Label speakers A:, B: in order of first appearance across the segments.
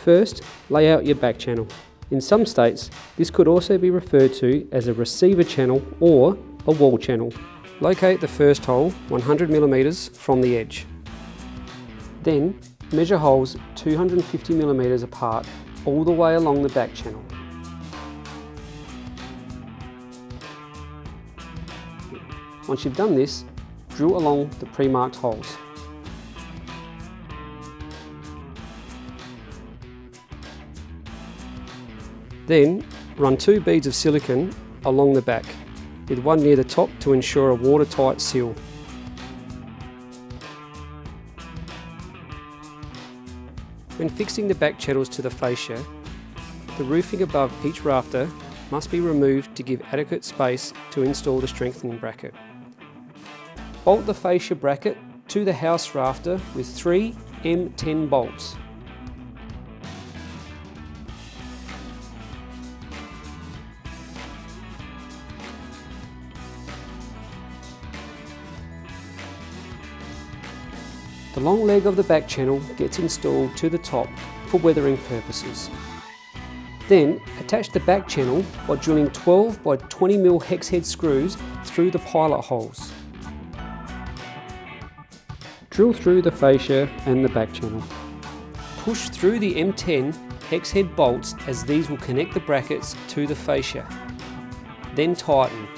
A: First, lay out your back channel. In some states, this could also be referred to as a receiver channel or a wall channel. Locate the first hole 100mm from the edge. Then, measure holes 250mm apart all the way along the back channel. Once you've done this, drill along the pre-marked holes. Then, run 2 beads of silicone along the back, with one near the top to ensure a watertight seal. When fixing the back channels to the fascia, the roofing above each rafter must be removed to give adequate space to install the strengthening bracket. Bolt the fascia bracket to the house rafter with 3 M10 bolts. The long leg of the back channel gets installed to the top for weathering purposes. Then attach the back channel by drilling 12 by 20mm hex head screws through the pilot holes. Drill through the fascia and the back channel. Push through the M10 hex head bolts as these will connect the brackets to the fascia. Then tighten.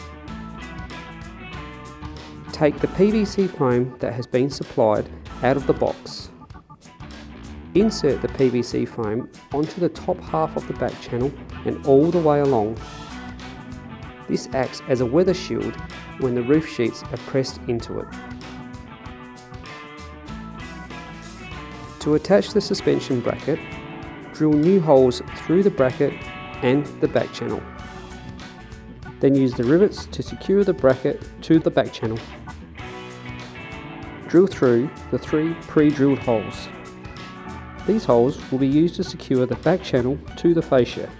A: Take the PVC foam that has been supplied out of the box. Insert the PVC foam onto the top half of the back channel and all the way along. This acts as a weather shield when the roof sheets are pressed into it. To attach the suspension bracket, drill new holes through the bracket and the back channel. Then use the rivets to secure the bracket to the back channel. Drill through the 3 pre-drilled holes. These holes will be used to secure the back channel to the fascia.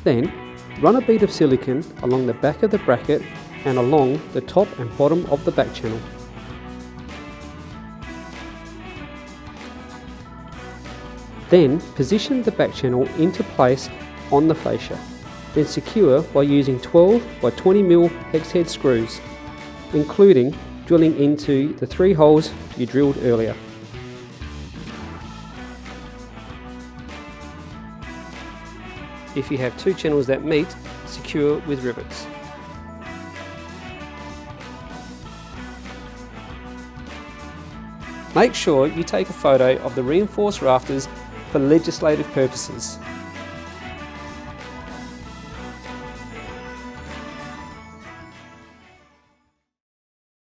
A: Then, run a bead of silicone along the back of the bracket and along the top and bottom of the back channel. Then, position the back channel into place on the fascia. Then secure by using 12 by 20mm hex head screws, including drilling into the 3 holes you drilled earlier. If you have 2 channels that meet, secure with rivets. Make sure you take a photo of the reinforced rafters for legislative purposes.